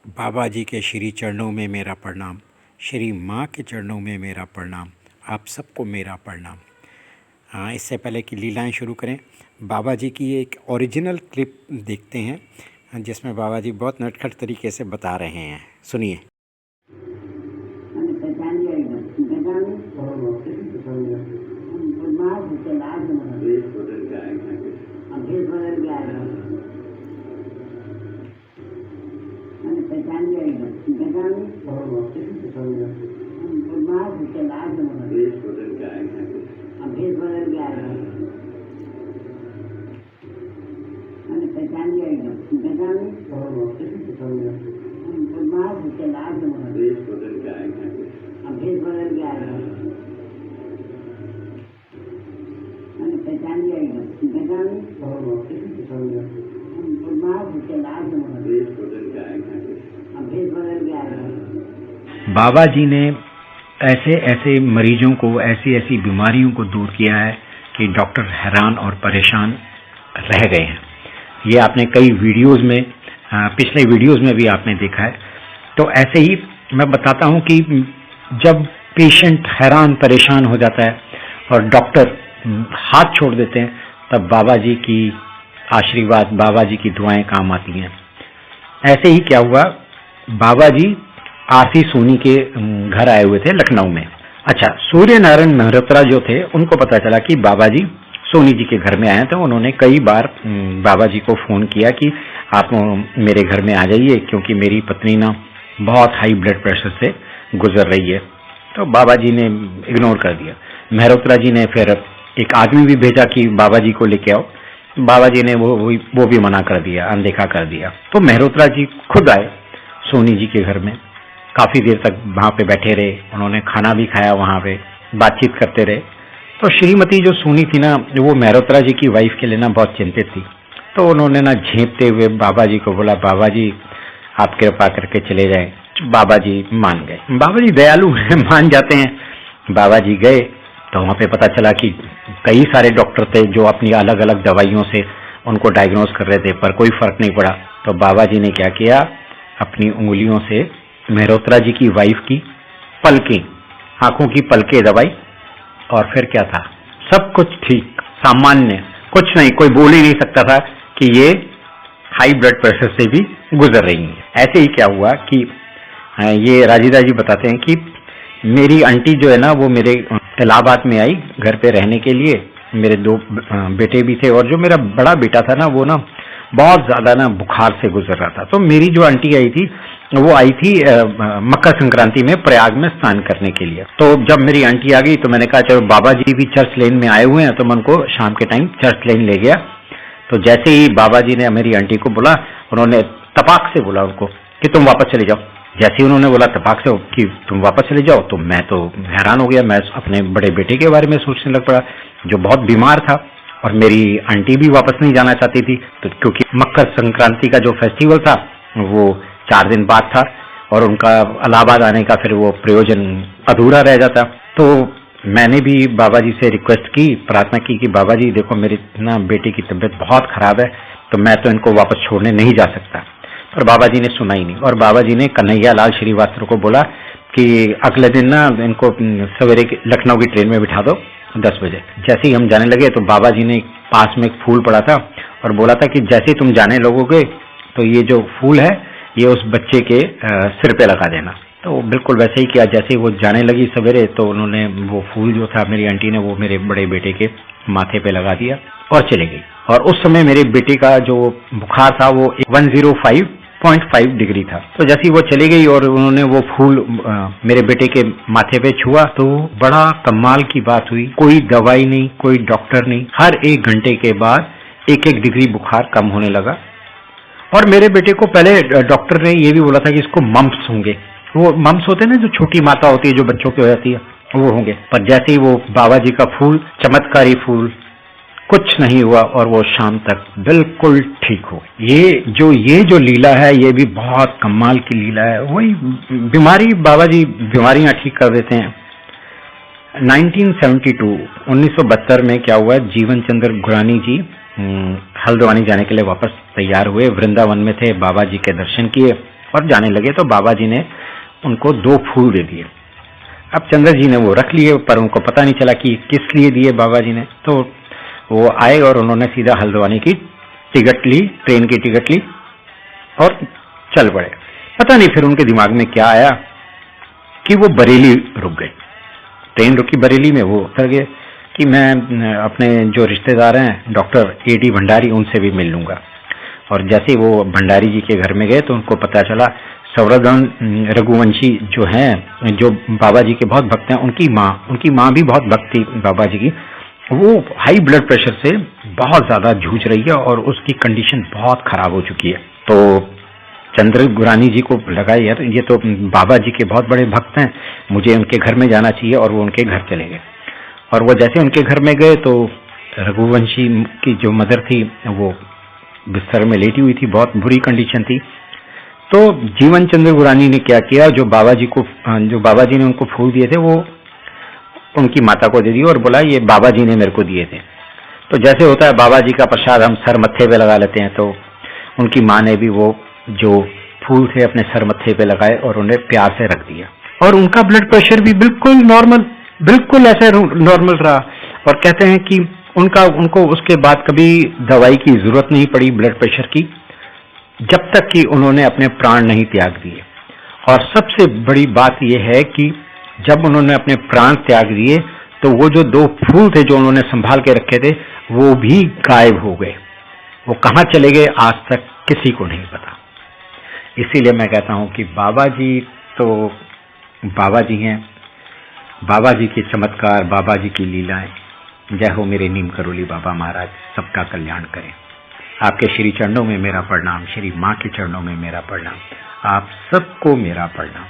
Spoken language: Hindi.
बाबा जी के श्री चरणों में मेरा प्रणाम, श्री माँ के चरणों में मेरा प्रणाम, आप सबको मेरा प्रणाम। हाँ, इससे पहले कि लीलाएं शुरू करें, बाबा जी की एक ओरिजिनल क्लिप देखते हैं जिसमें बाबा जी बहुत नटखट तरीके से बता रहे हैं। सुनिए। बाबा जी ने ऐसे ऐसे मरीजों को, ऐसी ऐसी बीमारियों को दूर किया है कि डॉक्टर हैरान और परेशान रह गए हैं। ये आपने कई वीडियोस में, पिछले वीडियोस में भी आपने देखा है। तो ऐसे ही मैं बताता हूं कि जब पेशेंट हैरान परेशान हो जाता है और डॉक्टर हाथ छोड़ देते हैं, तब बाबा जी की आशीर्वाद, बाबा जी की दुआएं काम आती हैं। ऐसे ही क्या हुआ, बाबा जी आरसी सोनी के घर आए हुए थे लखनऊ में। अच्छा, सूर्य नारायण मेहरोत्रा जो थे उनको पता चला कि बाबा जी सोनी जी के घर में आए, तो उन्होंने कई बार बाबा जी को फोन किया कि आप मेरे घर में आ जाइए, क्योंकि मेरी पत्नी ना बहुत हाई ब्लड प्रेशर से गुजर रही है। तो बाबा जी ने इग्नोर कर दिया। मेहरोत्रा जी ने फिर एक आदमी भी भेजा कि बाबा जी को लेके आओ। बाबा जी ने वो भी मना कर दिया, अनदेखा कर दिया। तो मेहरोत्रा जी खुद आए सोनी जी के घर में, काफी देर तक वहां पे बैठे रहे, उन्होंने खाना भी खाया, वहां पे बातचीत करते रहे। तो श्रीमती जो सोनी थी ना, वो मेहरोत्रा जी की वाइफ के लिए ना बहुत चिंतित थी। तो उन्होंने ना झेपते हुए बाबा जी को बोला, बाबा जी आप कृपा करके चले जाएं। बाबा जी मान गए। बाबा जी दयालु हैं, मान जाते हैं। बाबा जी गए तो वहां पे पता चला कि कई सारे डॉक्टर थे जो अपनी अलग अलग दवाइयों से उनको डायग्नोज कर रहे थे, पर कोई फर्क नहीं पड़ा। तो बाबा जी ने क्या किया, अपनी उंगलियों से मेहरोत्रा जी की वाइफ की पलकें, आंखों की पलकें दबाई, और फिर क्या था, सब कुछ ठीक, सामान्य, कुछ नहीं, कोई बोल ही नहीं सकता था कि ये हाई ब्लड प्रेशर से भी गुजर रही हैं। ऐसे ही क्या हुआ कि ये राजीदा जी बताते हैं कि मेरी आंटी जो है ना, वो मेरे इलाहाबाद में आई घर पे रहने के लिए। मेरे दो बेटे भी थे, और जो मेरा बड़ा बेटा था ना, वो ना बहुत ज्यादा ना बुखार से गुजर रहा था। तो मेरी जो आंटी आई थी, वो आई थी मकर संक्रांति में प्रयाग में स्नान करने के लिए। तो जब मेरी आंटी आ गई तो मैंने कहा चलो बाबा जी भी चर्च लेन में आए हुए हैं, तो मैं उनको शाम के टाइम चर्च लेन ले गया। तो जैसे ही बाबा जी ने मेरी आंटी को बोला, उन्होंने तपाक से बोला उनको कि तुम वापस चले जाओ। जैसे ही उन्होंने बोला तपाक से कि तुम वापस चले जाओ, तो मैं तो हैरान हो गया। मैं अपने बड़े बेटे के बारे में सोचने लग पड़ा, जो बहुत बीमार था, और मेरी आंटी भी वापस नहीं जाना चाहती थी। तो क्योंकि मकर संक्रांति का जो फेस्टिवल था वो 4 दिन बाद था, और उनका इलाहाबाद आने का फिर वो प्रयोजन अधूरा रह जाता। तो मैंने भी बाबा जी से रिक्वेस्ट की, प्रार्थना की कि बाबा जी देखो, मेरी ना बेटे की तबीयत बहुत खराब है, तो मैं तो इनको वापस छोड़ने नहीं जा सकता। पर बाबा जी ने सुना ही नहीं, और बाबा जी ने कन्हैया लाल श्रीवास्तव को बोला कि अगले दिन ना इनको सवेरे लखनऊ की ट्रेन में बिठा दो 10 बजे। जैसे ही हम जाने लगे तो बाबा जी ने पास में एक फूल पड़ा था और बोला था कि जैसे ही तुम जाने लगोगे तो ये जो फूल है ये उस बच्चे के सिर पे लगा देना। तो बिल्कुल वैसे ही किया। जैसे ही वो जाने लगी सवेरे, तो उन्होंने वो फूल जो था, मेरी आंटी ने वो मेरे बड़े बेटे के माथे पे लगा दिया और चले गई। और उस समय मेरे बेटे का जो बुखार था वो 105.5 डिग्री था। तो जैसे ही वो चली गई और उन्होंने वो फूल मेरे बेटे के माथे पे छुआ, तो बड़ा कमाल की बात हुई। कोई दवाई नहीं, कोई डॉक्टर नहीं, हर 1 घंटे के बाद 1-1 डिग्री बुखार कम होने लगा। और मेरे बेटे को पहले डॉक्टर ने ये भी बोला था कि इसको मम्प्स होंगे। वो मम्प्स होते हैं ना, जो छोटी माता होती है जो बच्चों की हो जाती है, वो होंगे। पर जैसे ही वो बाबा जी का फूल, चमत्कारी फूल, कुछ नहीं हुआ और वो शाम तक बिल्कुल ठीक हो। ये जो लीला है, ये भी बहुत कमाल की लीला है। वही बीमारी, बाबा जी बीमारियां ठीक कर देते हैं। 1972 में क्या हुआ, जीवन चंद्र गुरानी जी हल्द्वानी जाने के लिए वापस तैयार हुए। वृंदावन में थे, बाबा जी के दर्शन किए और जाने लगे तो बाबा जी ने उनको 2 फूल दे दिए। अब चंद्र जी ने वो रख लिए, पर उनको पता नहीं चला कि किस लिए दिए बाबा जी ने। तो वो आए और उन्होंने सीधा हल्द्वानी की टिकट ली, ट्रेन की टिकट ली और चल पड़े। पता नहीं फिर उनके दिमाग में क्या आया कि वो बरेली रुक गए। ट्रेन रुकी बरेली में, वो उतर गए कि मैं अपने जो रिश्तेदार हैं डॉक्टर A.D. भंडारी, उनसे भी मिल लूंगा। और जैसे वो भंडारी जी के घर में गए तो उनको पता चला संवर्धन रघुवंशी जो हैं, जो बाबा जी के बहुत भक्त हैं, उनकी माँ भी बहुत भक्त थी बाबा जी की। वो हाई ब्लड प्रेशर से बहुत ज्यादा जूझ रही है और उसकी कंडीशन बहुत खराब हो चुकी है। तो चंद्र गुरानी जी को लगा यार ये तो बाबा जी के बहुत बड़े भक्त हैं, मुझे उनके घर में जाना चाहिए। और वो उनके घर चले गए और वो जैसे उनके घर में गए तो रघुवंशी की जो मदर थी वो बिस्तर में लेटी हुई थी, बहुत बुरी कंडीशन थी। तो जीवन चंद्र गुरानी ने क्या किया, जो बाबा जी ने उनको फूल दिए थे वो उनकी माता को दे दिए और बोला ये बाबा जी ने मेरे को दिए थे। तो जैसे होता है बाबा जी का प्रसाद हम सर मत्थे पे लगा लेते हैं, तो उनकी माँ ने भी वो जो फूल थे अपने सर मत्थे पे लगाए और उन्हें प्यार से रख दिया। और उनका ब्लड प्रेशर भी बिल्कुल नॉर्मल, बिल्कुल ऐसे नॉर्मल रहा। और कहते हैं कि उनको उसके बाद कभी दवाई की जरूरत नहीं पड़ी ब्लड प्रेशर की, जब तक कि उन्होंने अपने प्राण नहीं त्याग दिए। और सबसे बड़ी बात यह है कि जब उन्होंने अपने प्राण त्याग दिए तो वो जो 2 फूल थे जो उन्होंने संभाल के रखे थे वो भी गायब हो गए। वो कहाँ चले गए आज तक किसी को नहीं पता। इसीलिए मैं कहता हूं कि बाबा जी तो बाबा जी हैं, बाबा जी के चमत्कार, बाबा जी की लीलाएं। जय हो मेरे नीम करोली बाबा महाराज, सबका कल्याण करें। आपके श्री चरणों में मेरा प्रणाम, श्री माँ के चरणों में मेरा प्रणाम, आप सबको मेरा प्रणाम।